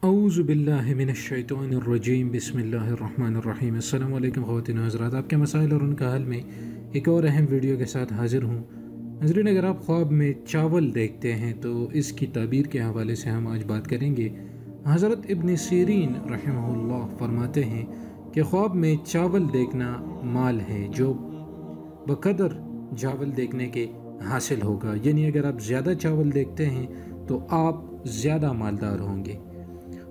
औज़ु बिल्लाहि मिनश्शैतानिर्रजीम बिस्मिल्लाहिर्रहमानिर्रहीम। अस्सलामु अलैकुम ख़वातीन व हज़रात, आपके मसाइल और उनका हल में एक और अहम वीडियो के साथ हाज़िर हूँ। नाज़रीन, अगर आप ख्वाब में चावल देखते हैं तो इसकी ताबीर के हवाले से हम आज बात करेंगे। हज़रत इब्न सीरीन रहमहुल्लाह फरमाते हैं कि ख्वाब में चावल देखना माल है जो बक़दर चावल देखने के हासिल होगा, यानी अगर आप ज़्यादा चावल देखते हैं तो आप ज़्यादा मालदार होंगे।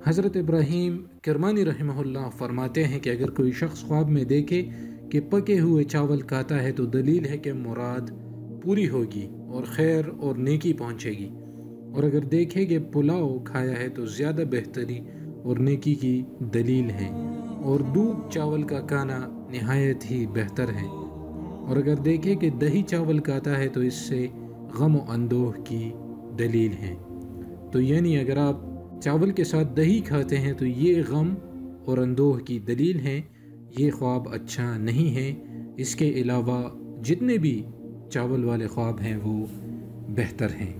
हज़रत इब्राहीम किरमानी रहमहुल्लाह फरमाते हैं कि अगर कोई शख्स ख्वाब में देखे कि पके हुए चावल खाता है तो दलील है कि मुराद पूरी होगी और खैर और नेकी पहुँचेगी, और अगर देखे कि पुलाव खाया है तो ज़्यादा बेहतरी और नेकी की दलील है, और दूध चावल का खाना नहायत ही बेहतर है, और अगर देखे कि दही चावल खाता है तो इससे गम व अंदोह की दलील है। तो यानी अगर आप चावल के साथ दही खाते हैं तो ये गम और अंदोह की दलील है, ये ख्वाब अच्छा नहीं है। इसके अलावा जितने भी चावल वाले ख्वाब हैं वो बेहतर हैं,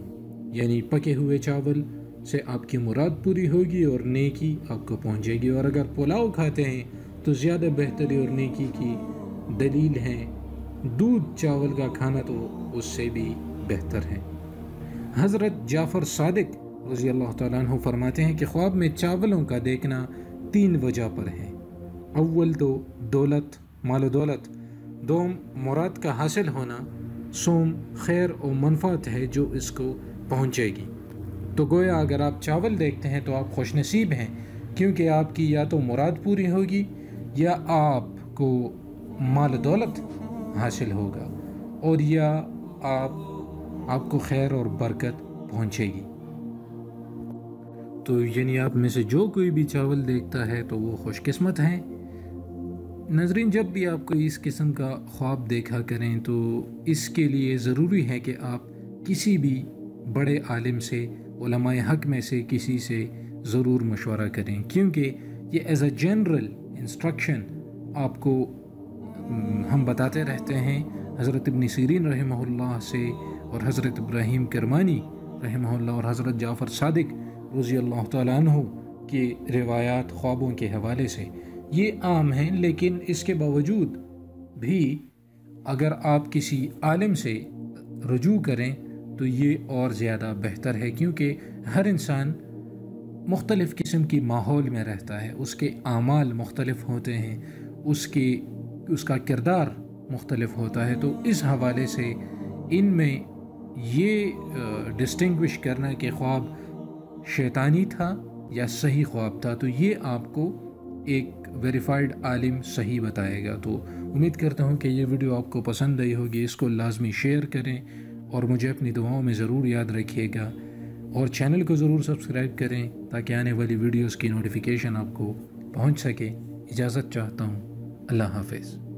यानी पके हुए चावल से आपकी मुराद पूरी होगी और नेकी आपको पहुंचेगी, और अगर पुलाव खाते हैं तो ज़्यादा बेहतरी और नेकी की दलील है। दूध चावल का खाना तो उससे भी बेहतर है। हज़रत जाफ़र सादिक रज़ी अल्लाह तआला अन्हु फरमाते हैं कि ख्वाब में चावलों का देखना 3 वजह पर है। अव्वल तो दौलत, माल दौलत, दोम मुराद का हासिल होना, सोम खैर और मनफ़ात है जो इसको पहुँचेगी। तो गोया अगर आप चावल देखते हैं तो आप खुशनसीब हैं, क्योंकि आपकी या तो मुराद पूरी होगी या आपको माल दौलत हासिल होगा, और या आपको खैर और बरकत पहुँचेगी। तो यानी आप में से जो कोई भी चावल देखता है तो वो खुशकिस्मत है। नाज़रीन, जब भी आप कोई इस किस्म का ख्वाब देखा करें तो इसके लिए ज़रूरी है कि आप किसी भी बड़े आलिम से, उलमाए हक में से किसी से ज़रूर मशवरा करें, क्योंकि ये एज़ अ जनरल इंस्ट्रक्शन आपको हम बताते रहते हैं। हज़रत इब्न सीरीन रहमहुल्लाह से और हज़रत इब्राहीम किरमानी रहमहुल्लाह और हज़रत जाफ़र सादिक रज़ी अल्लाह तआला अन्हु की रिवायात ख्वाबों के हवाले से ये आम हैं, लेकिन इसके बावजूद भी अगर आप किसी आलिम से रुजू करें तो ये और ज़्यादा बेहतर है, क्योंकि हर इंसान मुख्तलिफ़ किस्म की माहौल में रहता है, उसके आमाल मुख्तलिफ़ होते हैं, उसका किरदार मुख्तलिफ़ होता है। तो इस हवाले से इनमें ये डिस्टिंग्विश करना कि ख्वाब शैतानी था या सही ख्वाब था, तो ये आपको एक वेरीफाइड आलिम सही बताएगा। तो उम्मीद करता हूँ कि ये वीडियो आपको पसंद आई होगी। इसको लाजमी शेयर करें और मुझे अपनी दुआओं में ज़रूर याद रखिएगा, और चैनल को ज़रूर सब्सक्राइब करें ताकि आने वाली वीडियोस की नोटिफिकेशन आपको पहुँच सके। इजाज़त चाहता हूँ। अल्लाह हाफ़िज़।